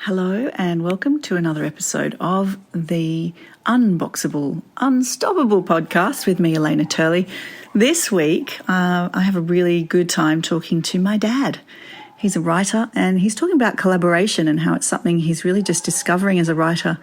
Hello and welcome to another episode of the Unboxable, Unstoppable podcast with me, Elena Turley. This week, I have a really good time talking to my dad. He's a writer and he's talking about collaboration and how it's something he's really just discovering as a writer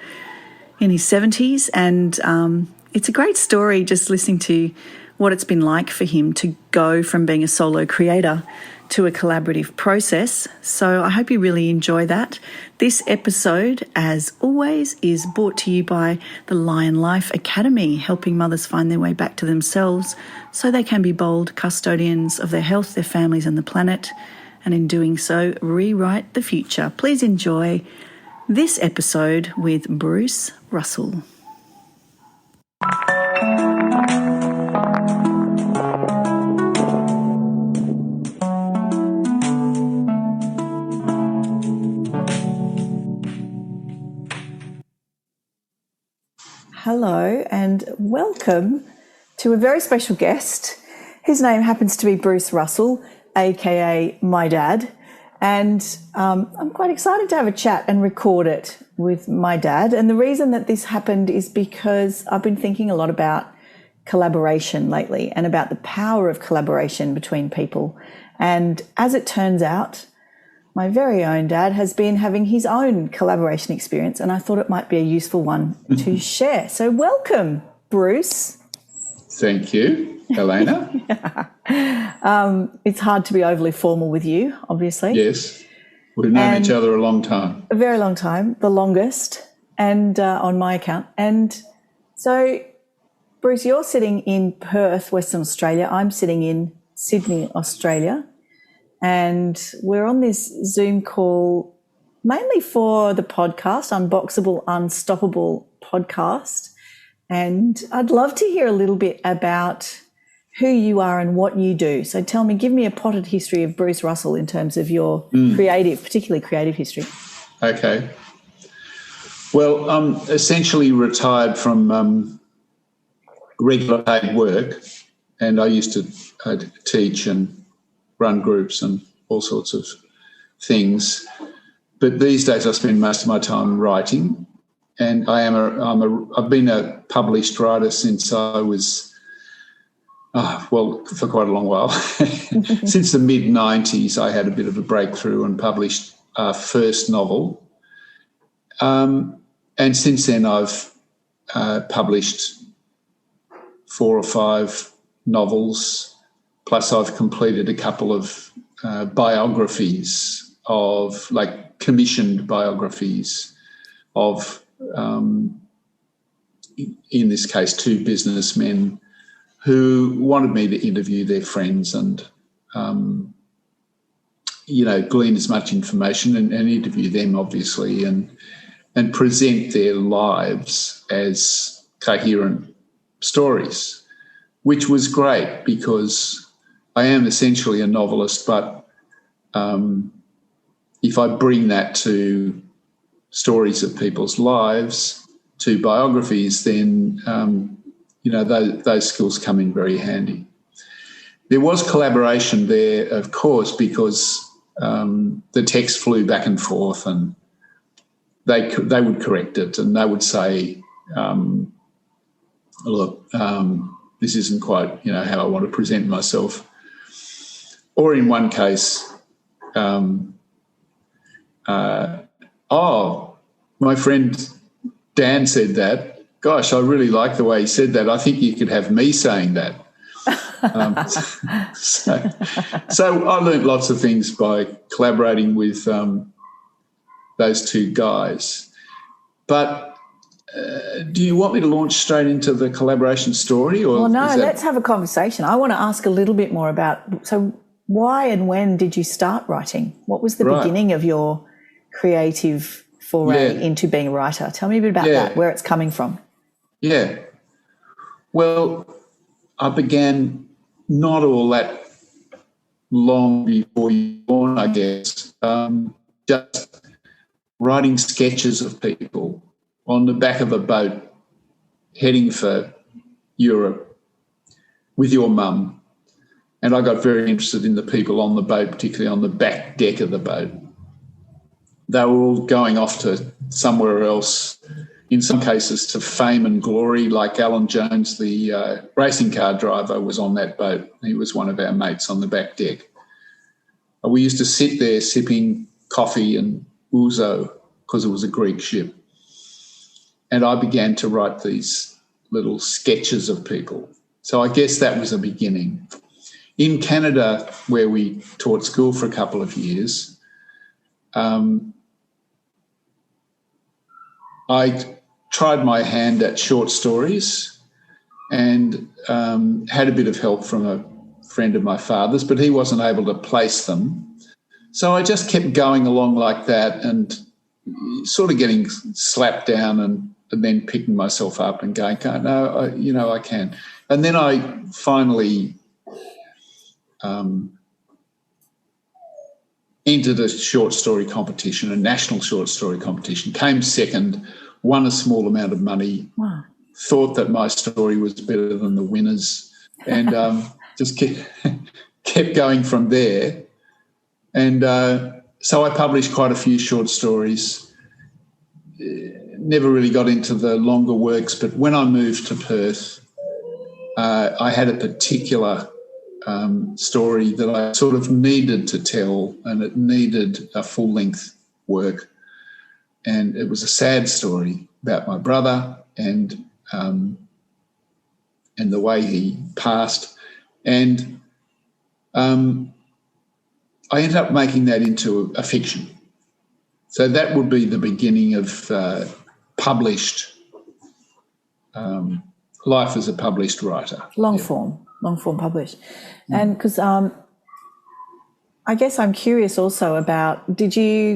in his 70s. And it's a great story just listening to what it's been like for him to go from being a solo creator to a collaborative process. So I hope you really enjoy that. This episode, as always, is brought to you by the Lion Life Academy, helping mothers find their way back to themselves so they can be bold custodians of their health, their families and the planet, and in doing so, rewrite the future. Please enjoy this episode with Bruce Russell. Hello and welcome to a very special guest. His name happens to be Bruce Russell, aka my dad, and I'm quite excited to have a chat and record it with my dad. And the reason that this happened is because I've been thinking a lot about collaboration lately and about the power of collaboration between people. And as it turns out, my very own dad has been having his own collaboration experience, and I thought it might be a useful one to share. So welcome, Bruce. Thank you, Elena. It's hard to be overly formal with you, obviously. Yes, we've known each other a long time. A very long time, the longest, and on my account. And so, Bruce, you're sitting in Perth, Western Australia. I'm sitting in Sydney, Australia. And we're on this Zoom call mainly for the podcast, Unboxable, Unstoppable podcast. And I'd love to hear a little bit about who you are and what you do. So tell me, give me a potted history of Bruce Russell in terms of your particularly creative history. Okay. Well, I'm essentially retired from regular paid work, and I used to teach and run groups and all sorts of things. But these days I spend most of my time writing, and I've been a published writer since I was, for quite a long while. Since the mid-90s I had a bit of a breakthrough and published our first novel. And since then I've published 4 or 5 novels, plus I've completed a couple of biographies commissioned biographies of, in this case, 2 businessmen who wanted me to interview their friends and, glean as much information and interview them, obviously, and present their lives as coherent stories, which was great because I am essentially a novelist, but if I bring that to stories of people's lives, to biographies, then, those skills come in very handy. There was collaboration there, of course, because the text flew back and forth and they would correct it and they would say, look, this isn't quite, how I want to present myself. Or in one case, my friend Dan said that. Gosh, I really like the way he said that. I think you could have me saying that. So I learned lots of things by collaborating with those 2 guys. But do you want me to launch straight into the collaboration story? Or let's have a conversation. I want to ask a little bit more about, so why and when did you start writing? What was the beginning of your creative foray into being a writer? Tell me a bit about that, where it's coming from. Yeah. Well, I began not all that long before you were born, I guess, just writing sketches of people on the back of a boat heading for Europe with your mum. And I got very interested in the people on the boat, particularly on the back deck of the boat. they were all going off to somewhere else, in some cases to fame and glory, like Alan Jones, the racing car driver, was on that boat. He was one of our mates on the back deck. We used to sit there sipping coffee and ouzo because it was a Greek ship. And I began to write these little sketches of people. So I guess that was a beginning. In Canada, where we taught school for a couple of years, I tried my hand at short stories and had a bit of help from a friend of my father's, but he wasn't able to place them. So I just kept going along like that and sort of getting slapped down and then picking myself up and going, no, I can. And then I finally entered a short story competition, a national short story competition, came second, won a small amount of money, wow. Thought that my story was better than the winners, and just kept going from there. And so I published quite a few short stories. Never really got into the longer works, but when I moved to Perth, I had a particular story that I sort of needed to tell, and it needed a full-length work. And it was a sad story about my brother and the way he passed. And I ended up making that into a fiction. So that would be the beginning of published life as a published writer. Long form published. And because I guess I'm curious also about,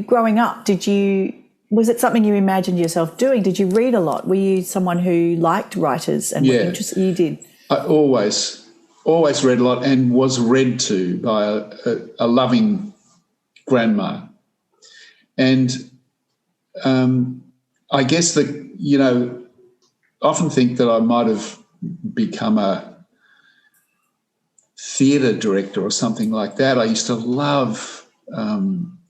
growing up, was it something you imagined yourself doing? Did you read a lot? Were you someone who liked writers and were interested? You did? I always read a lot and was read to by a loving grandma. And I guess that, often think that I might have become a theatre director or something like that. I used to love,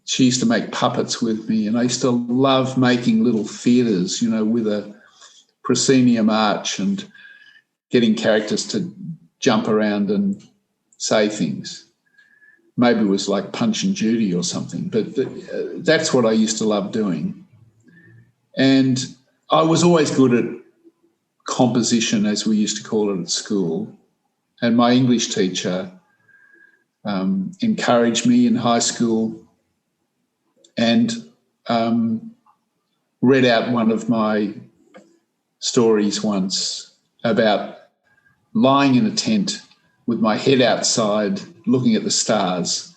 she used to make puppets with me, and I used to love making little theatres, with a proscenium arch and getting characters to jump around and say things. Maybe it was like Punch and Judy or something, but that's what I used to love doing. And I was always good at composition, as we used to call it at school. And my English teacher encouraged me in high school and read out one of my stories once about lying in a tent with my head outside looking at the stars.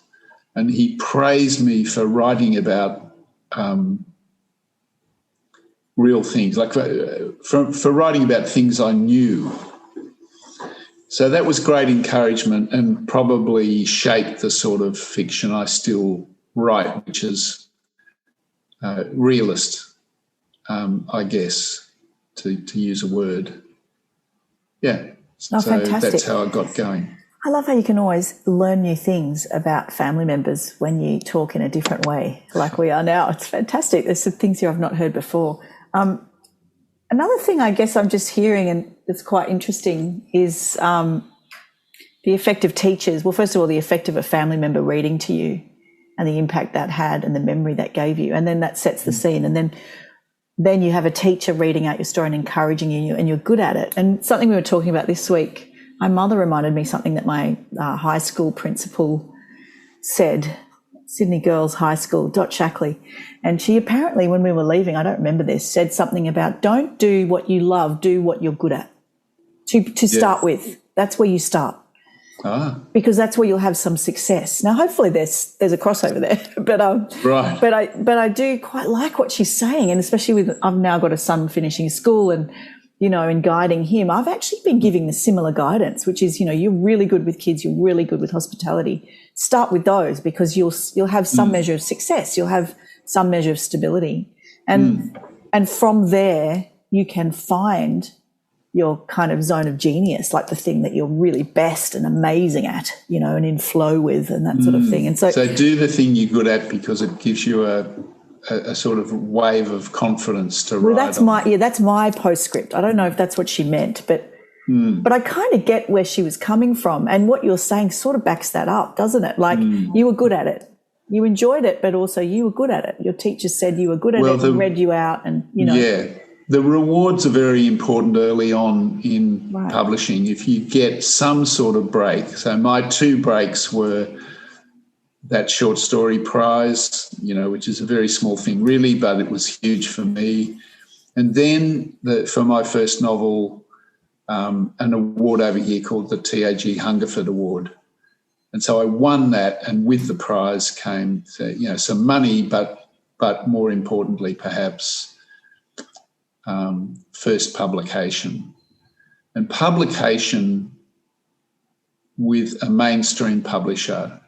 And he praised me for writing about real things, like for writing about things I knew. So that was great encouragement and probably shaped the sort of fiction I still write, which is realist, I guess, to use a word. Yeah, so fantastic. That's how I got going. I love how you can always learn new things about family members when you talk in a different way, like we are now. It's fantastic. There's some things here I've not heard before. Another thing I guess I'm just hearing, and it's quite interesting, is the effect of teachers. Well, first of all, the effect of a family member reading to you and the impact that had and the memory that gave you. And then that sets the scene. And then you have a teacher reading out your story and encouraging you, and you're good at it. And something we were talking about this week, my mother reminded me something that my high school principal said, Sydney Girls High School, Dot Shackley. And she apparently, when we were leaving, I don't remember this, said something about don't do what you love, do what you're good at. To start with, that's where you start. Because that's where you'll have some success. Now, hopefully there's a crossover there, right. But I do quite like what she's saying, and especially with I've now got a son finishing school, and in guiding him, I've actually been giving the similar guidance, which is you're really good with kids, you're really good with hospitality. Start with those because you'll have some measure of success, you'll have some measure of stability, and from there you can find your kind of zone of genius, like the thing that you're really best and amazing at, and in flow with and that sort of thing. And so do the thing you're good at because it gives you a a sort of wave of confidence to Well, ride on. that's my postscript. I don't know if that's what she meant, but I kind of get where she was coming from, and what you're saying sort of backs that up, doesn't it? Like you were good at it, you enjoyed it, but also you were good at it. Your teacher said you were good at it and read you out, and Yeah, the rewards are very important early on in publishing. If you get some sort of break, so my 2 breaks were that short story prize, which is a very small thing really, but it was huge for me. And then for my first novel, an award over here called the TAG Hungerford Award. And so I won that, and with the prize came some money, but more importantly perhaps first publication. And publication with a mainstream publisher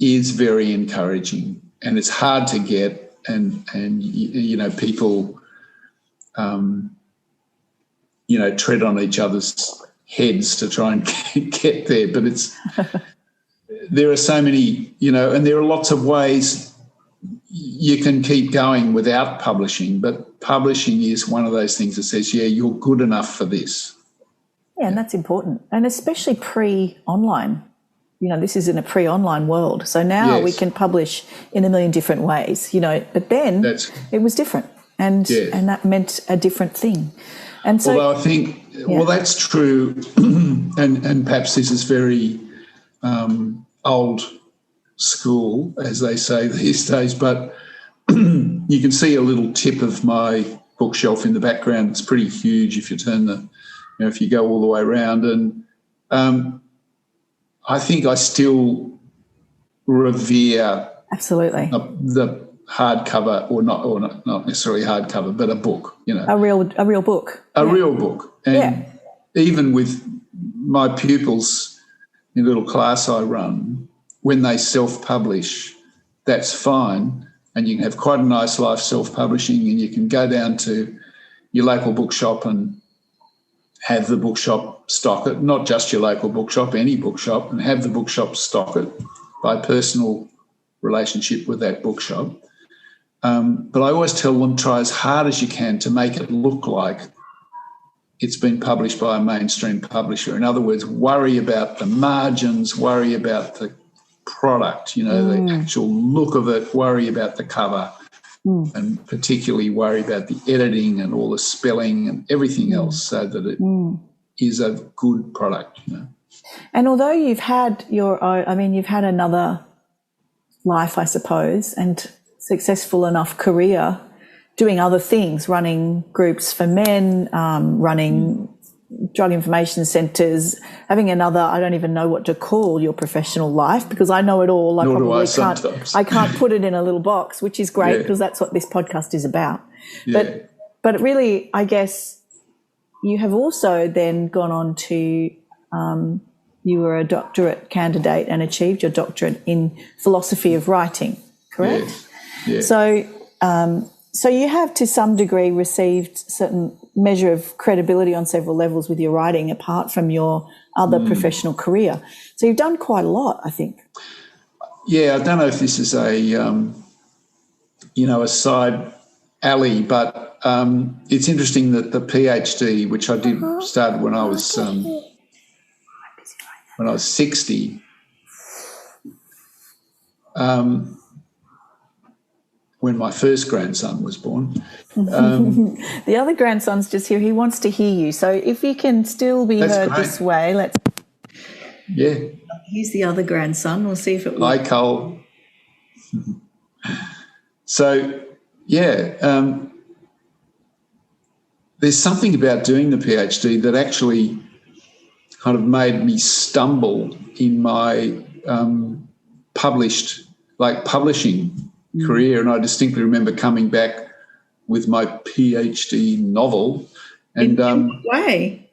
is very encouraging, and it's hard to get, and people tread on each other's heads to try and get there, but there are so many, and there are lots of ways you can keep going without publishing, but publishing is one of those things that says, yeah, you're good enough for this. Yeah, and that's important, and especially pre-online. This is in a pre-online world. So now we can publish in a million different ways, but then it was different, and that meant a different thing. And so, although I think, well, that's true, and perhaps this is very old school, as they say these days, but you can see a little tip of my bookshelf in the background. It's pretty huge if you turn if you go all the way around, and I think I still revere absolutely the hardcover, or not necessarily hardcover, but a book. A real book. A real book, and even with my pupils in a little class I run, when they self-publish, that's fine, and you can have quite a nice life self-publishing, and you can go down to your local bookshop and have the bookshop stock it, not just your local bookshop, any bookshop, and have the bookshop stock it by personal relationship with that bookshop. But I always tell them, try as hard as you can to make it look like it's been published by a mainstream publisher. In other words, worry about the margins, worry about the product, the actual look of it, worry about the cover, and particularly worry about the editing and all the spelling and everything else, so that it is a good product. And although you've had you've had another life, I suppose, and successful enough career doing other things, running groups for men, running drug information centres, having another, I don't even know what to call your professional life, because I know it all. Nor do I sometimes. I can't put it in a little box, which is great because that's what this podcast is about. Yeah. But really, I guess you have also then gone on to, you were a doctorate candidate and achieved your doctorate in philosophy of writing, correct? Yeah. So you have, to some degree, received certain measure of credibility on several levels with your writing, apart from your other professional career. So you've done quite a lot, I think. Yeah, I don't know if this is a side alley, but it's interesting that the PhD, which I did started when I was 60. When my first grandson was born. The other grandson's just here. He wants to hear you. So if you can still be heard great. this way, let's... Yeah. Here's the other grandson. We'll see if it works. Hi, Cole. So, there's something about doing the PhD that actually kind of made me stumble in my publishing career, and I distinctly remember coming back with my PhD novel, and in what way?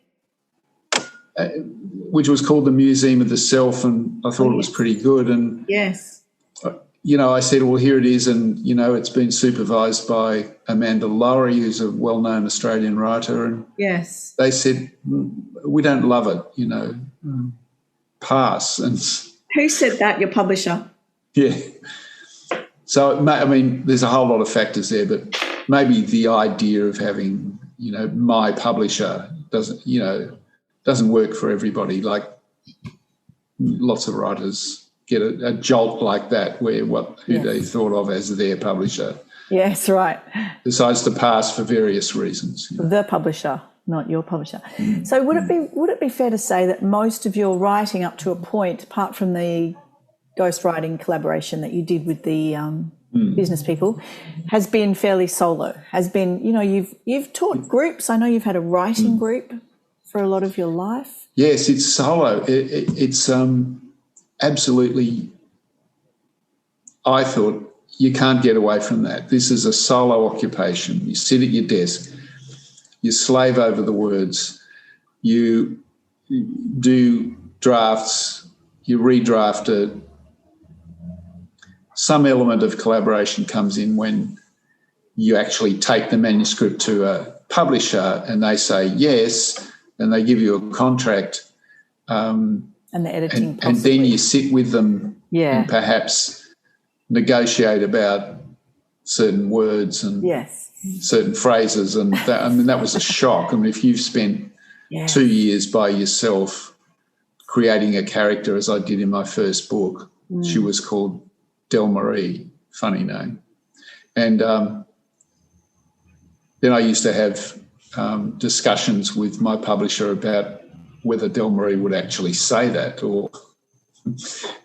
Which was called The Museum of the Self, and I thought it was pretty good. And yes, I said, well, here it is, and it's been supervised by Amanda Lowry, who's a well-known Australian writer, and yes, they said, we don't love it, pass. And who said that? Your publisher? Yeah. So, I mean, there's a whole lot of factors there, but maybe the idea of having, my publisher doesn't work for everybody. Like lots of writers get a jolt like that where who they thought of as their publisher. Yes, right. Decides to pass for various reasons. The publisher, not your publisher. So would it be fair to say that most of your writing up to a point, apart from the ghostwriting collaboration that you did with the business people, has been fairly solo? Has been, you've taught groups. I know you've had a writing group for a lot of your life. Yes, it's solo. It's absolutely. I thought you can't get away from that. This is a solo occupation. You sit at your desk, you slave over the words, you do drafts, you redraft it. Some element of collaboration comes in when you actually take the manuscript to a publisher and they say yes, and they give you a contract. And the editing and then you sit with them and perhaps negotiate about certain words and certain phrases. And that was a shock. I mean, if you've spent 2 years by yourself creating a character, as I did in my first book, she was called Del Marie, funny name. And then I used to have discussions with my publisher about whether Del Marie would actually say that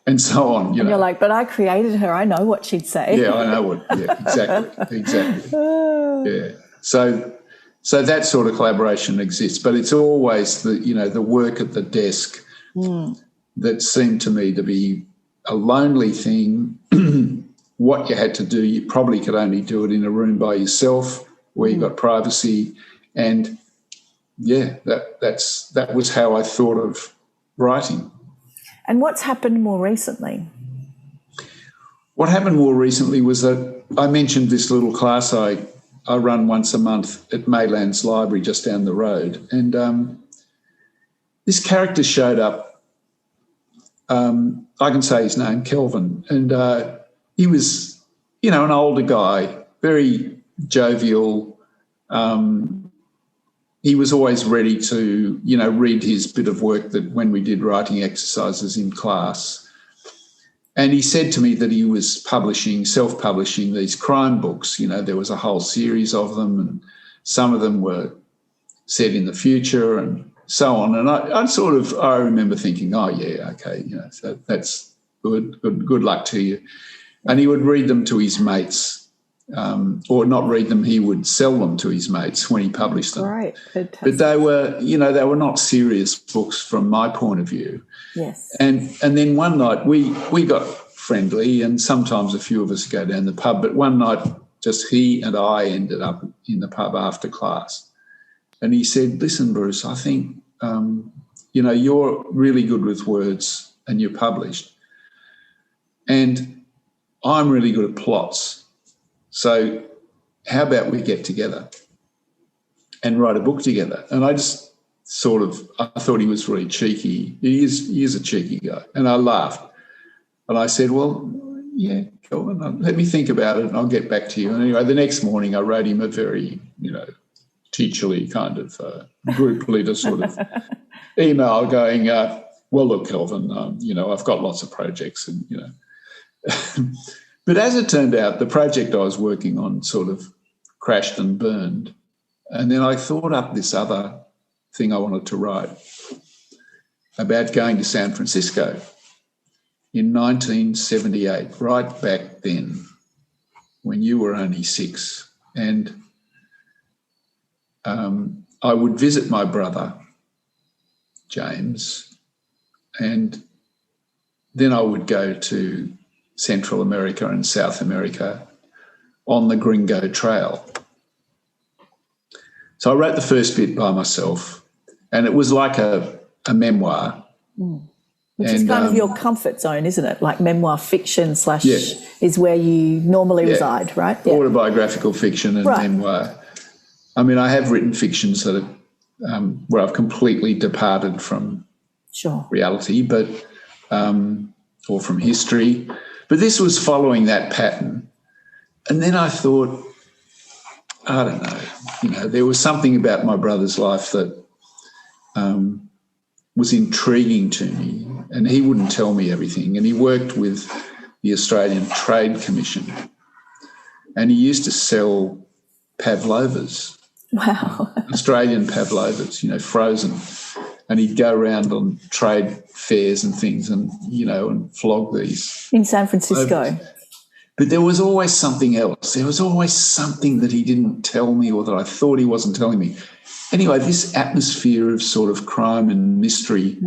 and so on. And you're like, but I created her. I know what she'd say. Yeah, I know what. Yeah, exactly. Yeah. So that sort of collaboration exists, but it's always the work at the desk that seemed to me to be a lonely thing. What you had to do, you probably could only do it in a room by yourself where you got privacy. And that was how I thought of writing. And what's happened more recently? What happened more recently was that I mentioned this little class I run once a month at Maylands Library just down the road. And this character showed up. I can say his name, Kelvin. And he was, an older guy, very jovial. He was always ready to, read his bit of work that when we did writing exercises in class. And he said to me that he was self-publishing these crime books. There was a whole series of them, and some of them were set in the future and so on. And I remember thinking, oh, yeah, okay, so that's good luck to you. And he would read them to his mates. Or not read them, he would sell them to his mates when he published them. Right, fantastic. But they were not serious books from my point of view. Yes. And then one night we got friendly, and sometimes a few of us go down the pub, but one night just he and I ended up in the pub after class. And he said, listen, Bruce, I think, you're really good with words and you're published. And I'm really good at plots. So how about we get together and write a book together? And I just I thought he was really cheeky. He is a cheeky guy. And I laughed. And I said, well, yeah, Kelvin, let me think about it and I'll get back to you. And anyway, the next morning I wrote him a very, teacherly kind of group leader sort of email going, well, look, Kelvin, I've got lots of projects and, But as it turned out, the project I was working on sort of crashed and burned. And then I thought up this other thing I wanted to write about going to San Francisco in 1978, right back then when you were only 6. And I would visit my brother, James, and then I would go to Central America and South America on the Gringo Trail. So I wrote the first bit by myself, and it was like a memoir. Which is kind of your comfort zone, isn't it? Like memoir fiction / is where you normally reside, right? Yeah. Autobiographical fiction and memoir. I mean, I have written fictions that are, where I've completely departed from reality, but or from history. But this was following that pattern. And then I thought, I don't know, there was something about my brother's life that was intriguing to me, and he wouldn't tell me everything. And he worked with the Australian Trade Commission, and he used to sell pavlovas. Wow. Australian pavlovas, frozen. And he'd go around on trade fairs and things and flog these. In San Francisco. Pavlovas. But there was always something else. There was always something that he didn't tell me or that I thought he wasn't telling me. Anyway, this atmosphere of sort of crime and mystery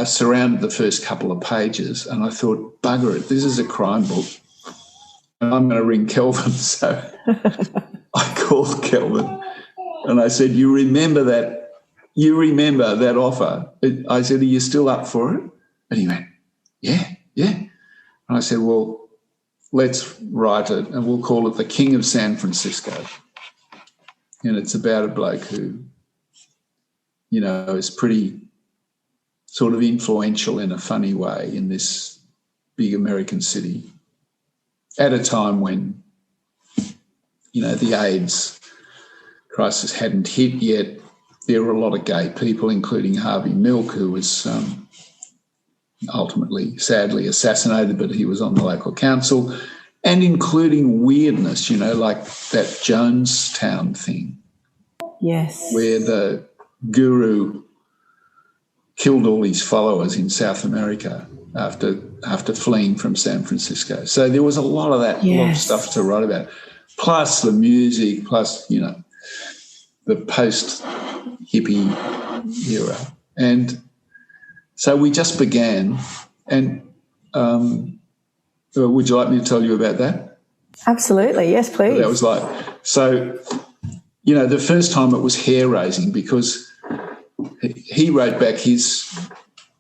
surrounded the first couple of pages, and I thought, bugger it, this is a crime book, and I'm going to ring Kelvin. So I called Kelvin and I said, you remember that offer? I said, are you still up for it? And he went, yeah. And I said, well, let's write it and we'll call it The King of San Francisco. And it's about a bloke who, is pretty sort of influential in a funny way in this big American city at a time when, the AIDS crisis hadn't hit yet. There were a lot of gay people, including Harvey Milk, who was ultimately, sadly, assassinated, but he was on the local council, and including weirdness, like that Jonestown thing. Yes. Where the guru killed all his followers in South America after fleeing from San Francisco. So there was a lot of that, a lot of stuff to write about, plus the music, plus, the post-hippie era. And so we just began. And would you like me to tell you about that? Absolutely. Yes, please. That was the first time it was hair-raising because he wrote back his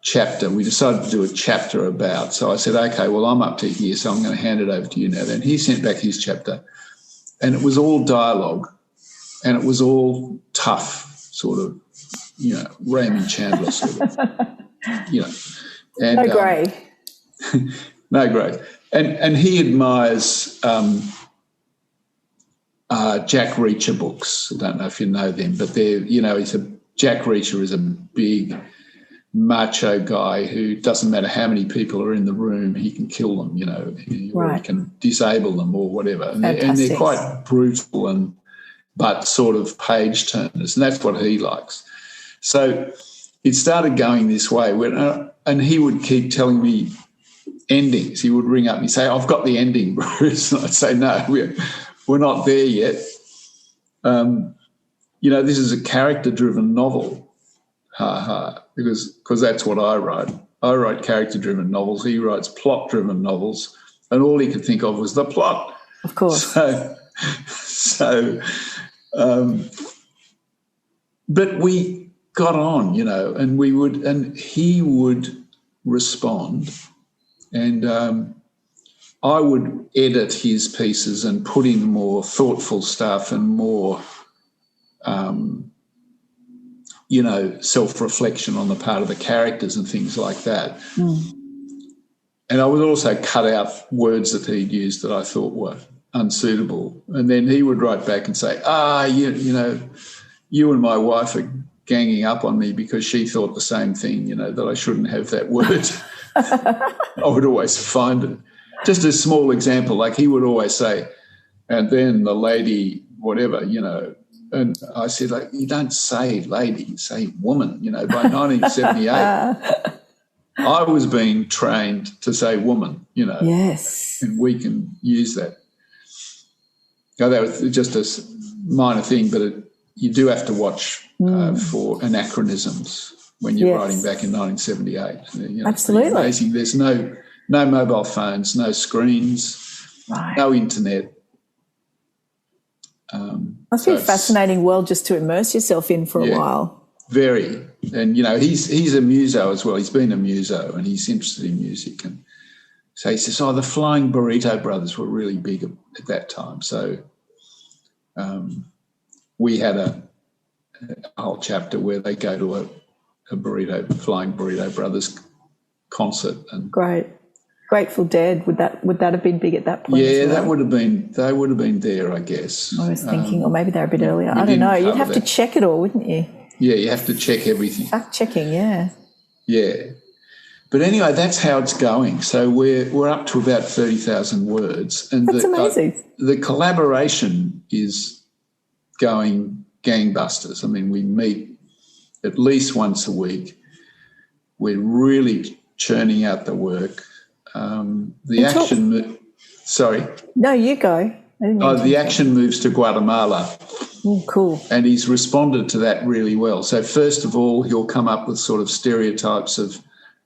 chapter. We decided to do a chapter about. So I said, okay, well, I'm up to here, so I'm going to hand it over to you now. Then he sent back his chapter, and it was all dialogue, and it was all tough, sort of, Raymond Chandler sort of, And, no grey. No grey. And he admires Jack Reacher books. I don't know if you know them, but Jack Reacher is a big macho guy who doesn't matter how many people are in the room, he can kill them, or he can disable them or whatever. And they're quite brutal but sort of page turners, and that's what he likes. So it started going this way, and he would keep telling me endings. He would ring up and say, I've got the ending, Bruce. And I'd say, no, we're not there yet. This is a character-driven novel. Because that's what I write. I write character-driven novels. He writes plot-driven novels, and all he could think of was the plot. Of course. But we got on, and he would respond, and I would edit his pieces and put in more thoughtful stuff and more self-reflection on the part of the characters and things like that. And I would also cut out words that he'd used that I thought were unsuitable. And then he would write back and say, you and my wife are ganging up on me because she thought the same thing, that I shouldn't have that word. I would always find it. Just a small example, like he would always say, and then the lady, whatever, and I said, you don't say lady, you say woman. By 1978, I was being trained to say woman, Yes. and we can use that. Now, that was just a minor thing, but you do have to watch for anachronisms when you're writing back in 1978. Absolutely. It's amazing. There's no mobile phones, no screens, no internet. Must be a fascinating world just to immerse yourself in for a while. Very. And, he's a muso as well. He's been a muso and he's interested in music. And so he says, the Flying Burrito Brothers were really big at that time. So we had a whole chapter where they go to a Flying Burrito Brothers concert. And great. Grateful Dead, would that have been big at that point? Yeah, as well? they would have been there, I guess. I was thinking, or maybe they're a bit earlier. I don't know. You'd have to check it all, wouldn't you? Yeah, you have to check everything. Fact checking, yeah. Yeah. But anyway, that's how it's going. So we're up to about 30,000 words. And that's amazing. The collaboration is going gangbusters. I mean, we meet at least once a week. We're really churning out the work. Sorry. No, you go. The action moves to Guatemala. Oh, cool. And he's responded to that really well. So first of all, he'll come up with sort of stereotypes of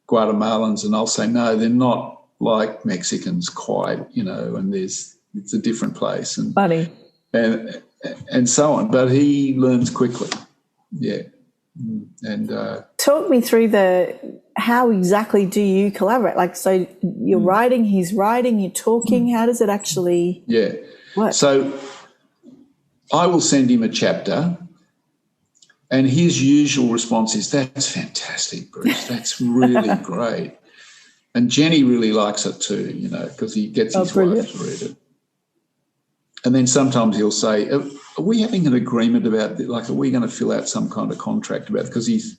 Guatemalans, and I'll say, no, they're not like Mexicans quite, and it's a different place. And funny. And so on. But he learns quickly. Yeah. And talk me through how exactly do you collaborate? Like, so you're writing, he's writing, you're talking. How does it actually work? So I will send him a chapter, and his usual response is, that's fantastic, Bruce. That's really great. And Jenny really likes it too, because he gets his wife to read it. And then sometimes he'll say, are we having an agreement about it? Like, are we going to fill out some kind of contract about it? Because he's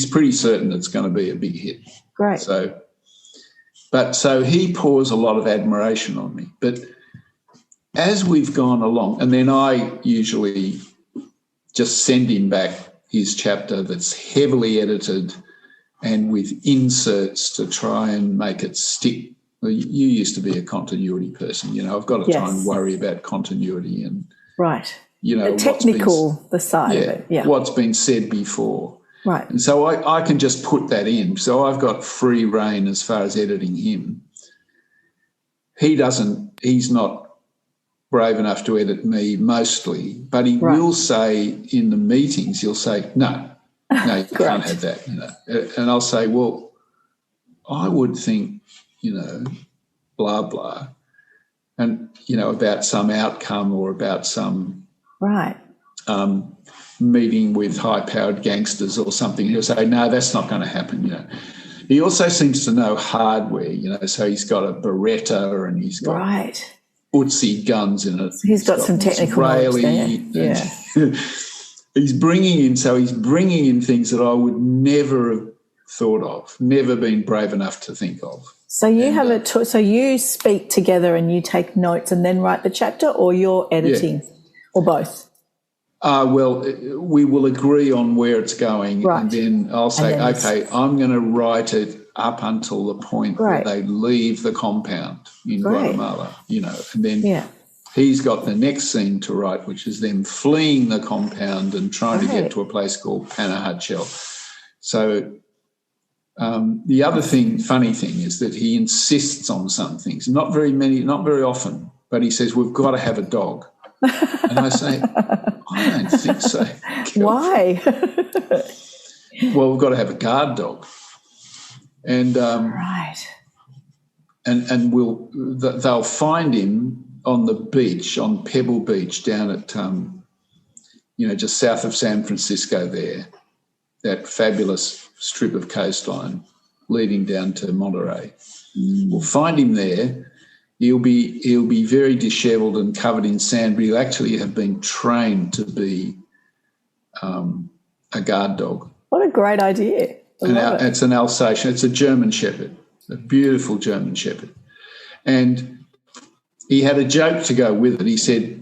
pretty certain it's going to be a big hit. Great. So he pours a lot of admiration on me. But as we've gone along, and then I usually just send him back his chapter that's heavily edited and with inserts to try and make it stick. Well, you used to be a continuity person. I've got to try and worry about continuity and the technical, the side of it. Yeah, what's been said before. Right. And so I can just put that in. So I've got free rein as far as editing him. He's not brave enough to edit me mostly, but he will say in the meetings, he'll say, no, you can't have that. And I'll say, well, I would think, blah, blah, and, about some outcome or about some meeting with high-powered gangsters or something. He'll say, no, that's not going to happen, He also seems to know hardware, so he's got a Beretta and he's got Uzi guns in it. He's got some technical knowledge there. Yeah. He's bringing in things that I would never have thought of, never been brave enough to think of. So you so you speak together and you take notes and then write the chapter, or you're editing, or both? Well, we will agree on where it's going, and then I'll say, okay, I'm going to write it up until the point where they leave the compound in Guatemala, and then he's got the next scene to write, which is them fleeing the compound and trying to get to a place called Panajachel. So the other funny thing is that he insists on some things, not very often, but he says, we've got to have a dog. And I say, I don't think so. Why? Well, we've got to have a guard dog. And and they'll find him on the beach, on Pebble Beach down at just south of San Francisco there, that fabulous strip of coastline leading down to Monterey. We'll find him there. He'll be very dishevelled and covered in sand, but he'll actually have been trained to be a guard dog. What a great idea. It's an Alsatian. It's a German Shepherd, a beautiful German Shepherd. And he had a joke to go with it. He said,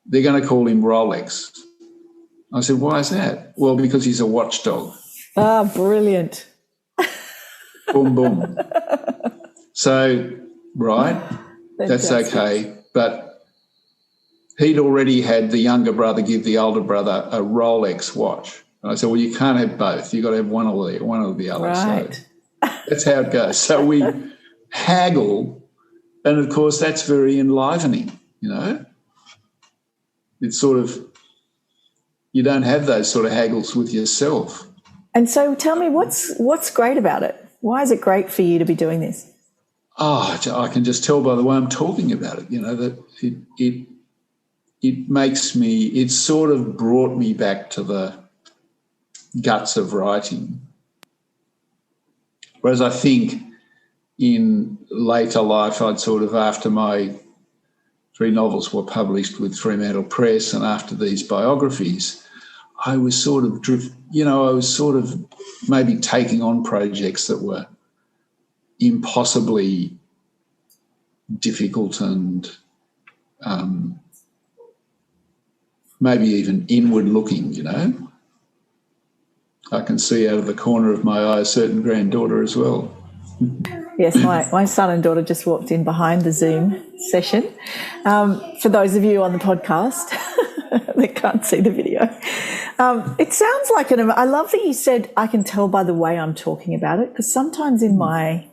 they're going to call him Rolex. I said, why is that? Well, because he's a watchdog. Ah, brilliant. Boom, boom. So, that's okay. But he'd already had the younger brother give the older brother a Rolex watch. And I said, well, you can't have both. You've got to have one or the other. Right. So that's how it goes. So we haggle, and, of course, that's very enlivening, It's sort of, you don't have those sort of haggles with yourself. And so tell me, what's great about it? Why is it great for you to be doing this? Oh, I can just tell by the way I'm talking about it, that it makes me, it's sort of brought me back to the guts of writing. Whereas I think in later life, I'd sort of, after my 3 novels were published with Fremantle Press and after these biographies, I was sort of maybe taking on projects that were impossibly difficult and maybe even inward looking, I can see out of the corner of my eye a certain granddaughter as well. Yes, my son and daughter just walked in behind the Zoom session. For those of you on the podcast that can't see the video, it sounds like I love that you said, I can tell by the way I'm talking about it, because sometimes in my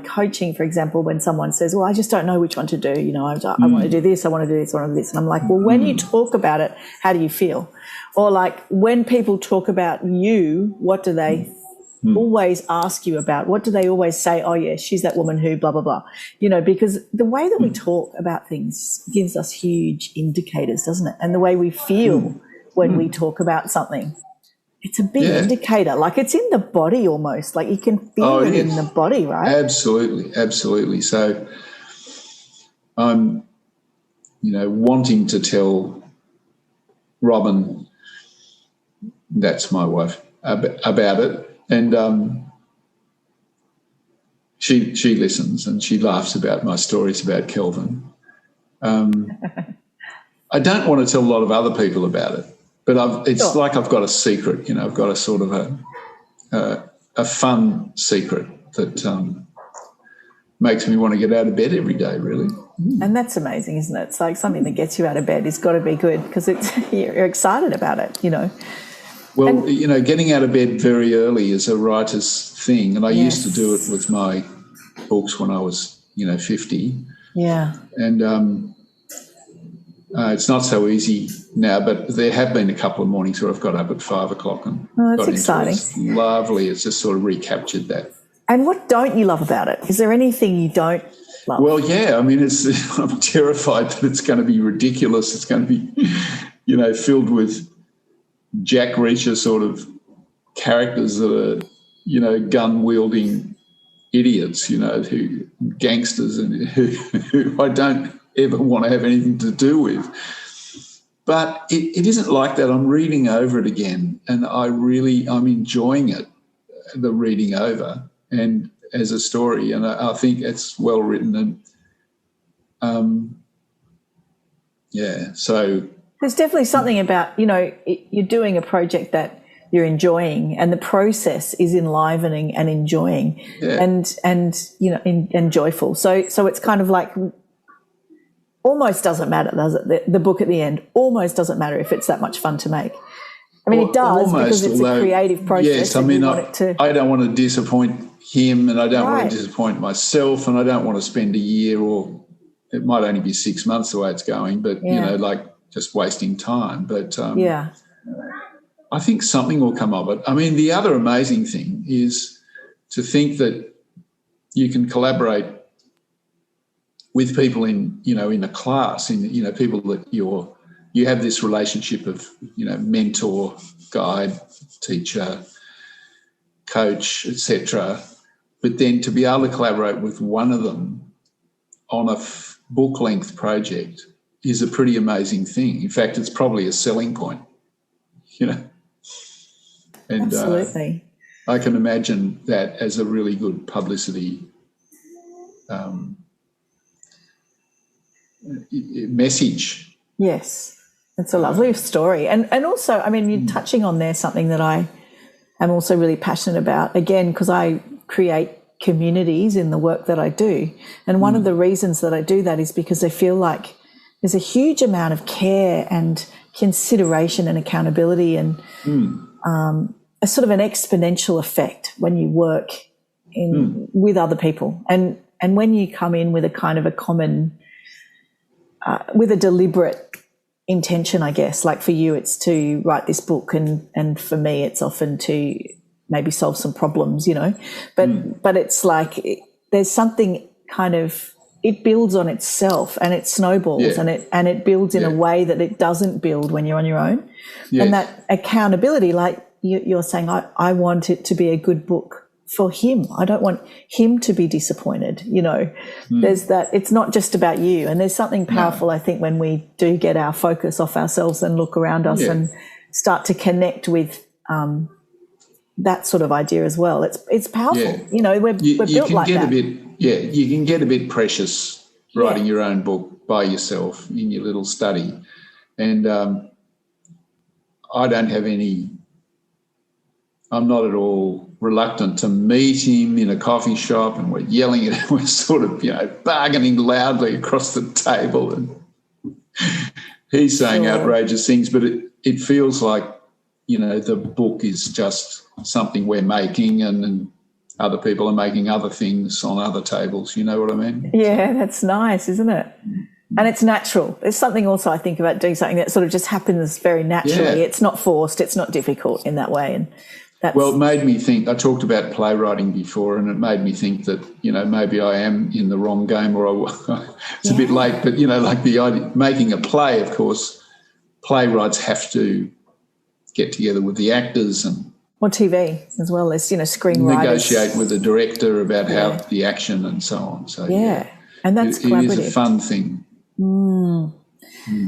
coaching, for example, when someone says, well, I just don't know which one to do, I want to do this, I want to do this, I want to do this. And I'm like, well, when you talk about it, how do you feel? Or like when people talk about you, what do they always ask you about? What do they always say? Oh, yeah, she's that woman who blah, blah, blah. Because the way that we talk about things gives us huge indicators, doesn't it? And the way we feel when we talk about something. It's a big indicator. Like it's in the body almost. Like you can feel it in the body, right? Absolutely, absolutely. So I'm, wanting to tell Robin, that's my wife, about it. And she listens and she laughs about my stories about Kelvin. I don't want to tell a lot of other people about it. But it's like I've got a secret, I've got a sort of a fun secret that makes me want to get out of bed every day, really. And that's amazing, isn't it? It's like something that gets you out of bed has got to be good because you're excited about it, Well, getting out of bed very early is a writer's thing, and I used to do it with my books when I was, 50. Yeah. And it's not so easy now, but there have been a couple of mornings where I've got up at 5 o'clock and that's exciting. It's lovely. It's just sort of recaptured that. And what don't you love about it? Is there anything you don't love? Well, yeah. I mean, I'm terrified that it's going to be ridiculous. It's going to be, filled with Jack Reacher sort of characters that are, gun-wielding idiots, who gangsters and who I don't ever want to have anything to do with. But it isn't like that. I'm reading over it again and I'm enjoying it, the reading over and as a story. And I think it's well written and so. There's definitely something about, you're doing a project that you're enjoying and the process is enlivening and enjoying and joyful. So it's kind of like, almost doesn't matter, does it? The book at the end almost doesn't matter if it's that much fun to make. I mean, it does because it's a creative process. Yes, I mean, I don't want to disappoint him and I don't want to disappoint myself and I don't want to spend a year or it might only be 6 months the way it's going, but, just wasting time. But I think something will come of it. I mean, the other amazing thing is to think that you can collaborate with people in a class, people that you have this relationship of, mentor, guide, teacher, coach, etc. But then to be able to collaborate with one of them on a book-length project is a pretty amazing thing. In fact, it's probably a selling point, And absolutely. I can imagine that as a really good publicity message. Yes, it's a lovely story. And also, I mean, you're touching on there something that I am also really passionate about, again, because I create communities in the work that I do. And one of the reasons that I do that is because I feel like there's a huge amount of care and consideration and accountability and a sort of an exponential effect when you work with other people. And when you come in with a kind of a common with a deliberate intention, I guess, like for you, it's to write this book and for me, it's often to maybe solve some problems, but it's like there's something kind of, it builds on itself and it snowballs and it builds in a way that it doesn't build when you're on your own. Yes. And that accountability, like you're saying, I want it to be a good book for him. I don't want him to be disappointed, you know. There's that, it's not just about you. And there's something powerful, I think, when we do get our focus off ourselves and look around us and start to connect with that sort of idea as well. It's powerful. Yeah. You know, we're built like that. You can get a bit precious writing your own book by yourself in your little study. And I don't have I'm not at all reluctant to meet him in a coffee shop, and we're yelling at him, we're sort of, you know, bargaining loudly across the table, and he's saying outrageous things, but it feels like, you know, the book is just something we're making, and other people are making other things on other tables. You know what I mean? Yeah, that's nice, isn't it? And it's natural. There's something also, I think, about doing something that sort of just happens very naturally. Yeah. It's not forced. It's not difficult in that way. And well, it made me think, I talked about playwriting before, and it made me think that, you know, maybe I am in the wrong game, or it's a bit late, but, you know, like the idea, making a play, of course, playwrights have to get together with the actors and or TV as well as, you know, screenwriters. Negotiate with the director about how the action and so on. So and that's collaborative. It is a fun thing.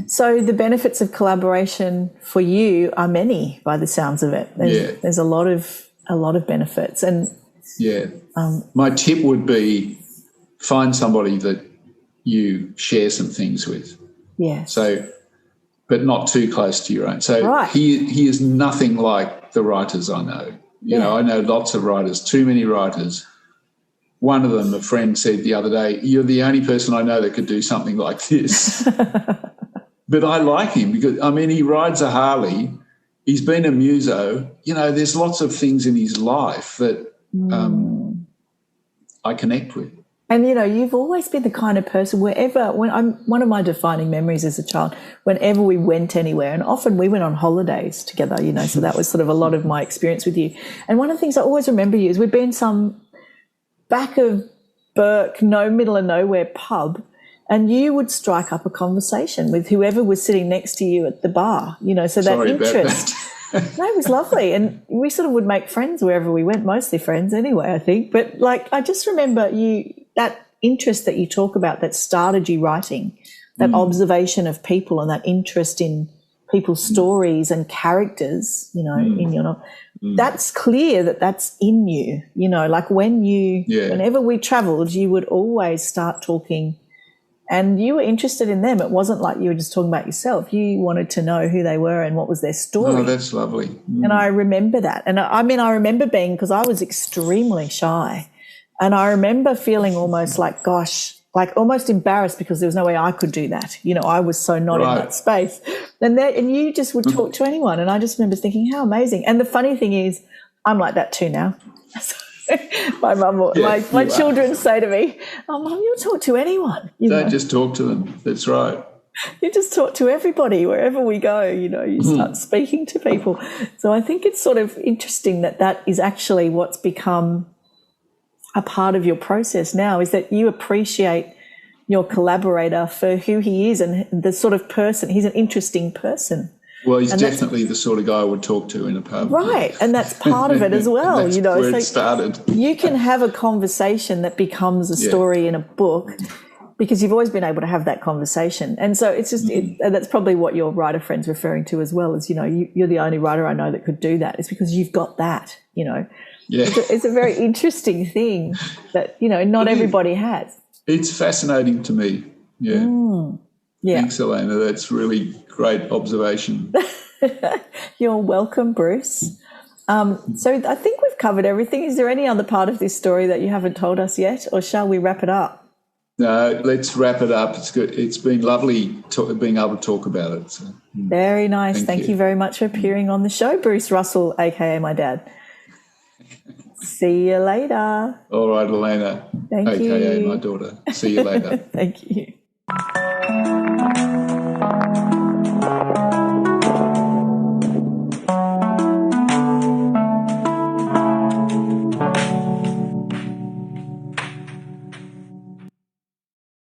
So the benefits of collaboration for you are many, by the sounds of it. There's a lot of benefits, and my tip would be find somebody that you share some things with. Yes. So, but not too close to your own. So he is nothing like the writers I know. You know, I know lots of writers, too many writers. One of them, a friend said the other day, "You're the only person I know that could do something like this." But I like him because, I mean, he rides a Harley. He's been a muso. You know, there's lots of things in his life that I connect with. And, you know, you've always been the kind of person one of my defining memories as a child, whenever we went anywhere, and often we went on holidays together, you know, so that was sort of a lot of my experience with you. And one of the things I always remember you is we'd been some back of Burke, middle of nowhere pub, and you would strike up a conversation with whoever was sitting next to you at the bar, you know, so that interest. No, it was lovely. And we sort of would make friends wherever we went, mostly friends anyway, I think. But, like, I just remember that interest that you talk about that started you writing, that observation of people and that interest in people's stories and characters, you know, in your novel. That's clear that's in you, you know, like whenever we travelled, you would always start talking and you were interested in them. It wasn't like you were just talking about yourself. You wanted to know who they were and what was their story. Oh, that's lovely. And I remember that. And I remember being, because I was extremely shy, and I remember feeling almost like, gosh, like almost embarrassed because there was no way I could do that. You know, I was so not in that space. And you just would talk to anyone. And I just remember thinking, how amazing. And the funny thing is, I'm like that too now. My mum, my children say to me, "Oh, Mum, you'll talk to anyone." Don't just talk to them. That's right. You just talk to everybody wherever we go. You know, you start speaking to people. So I think it's sort of interesting that is actually what's become a part of your process now, is that you appreciate your collaborator for who he is and the sort of person. He's an interesting person. Well, he's definitely the sort of guy I would talk to in a pub. Right, and that's part of it as well. That's, you know, where it started. You can have a conversation that becomes a story in a book because you've always been able to have that conversation. And so it's just and that's probably what your writer friend's referring to as well, is, you know, you're the only writer I know that could do that. It's because you've got that, you know. Yeah. It's a very interesting thing that, you know, not everybody has. It's fascinating to me. Yeah. Yeah. Thanks, Elena. That's really great observation. You're welcome, Bruce. So I think we've covered everything. Is there any other part of this story that you haven't told us yet, or shall we wrap it up? No, let's wrap it up. It's good. It's been lovely being able to talk about it. So, very nice. Thank you very much for appearing on the show, Bruce Russell, a.k.a. my dad. See you later. All right, Elena. Thank you. a.k.a. my daughter. See you later. Thank you.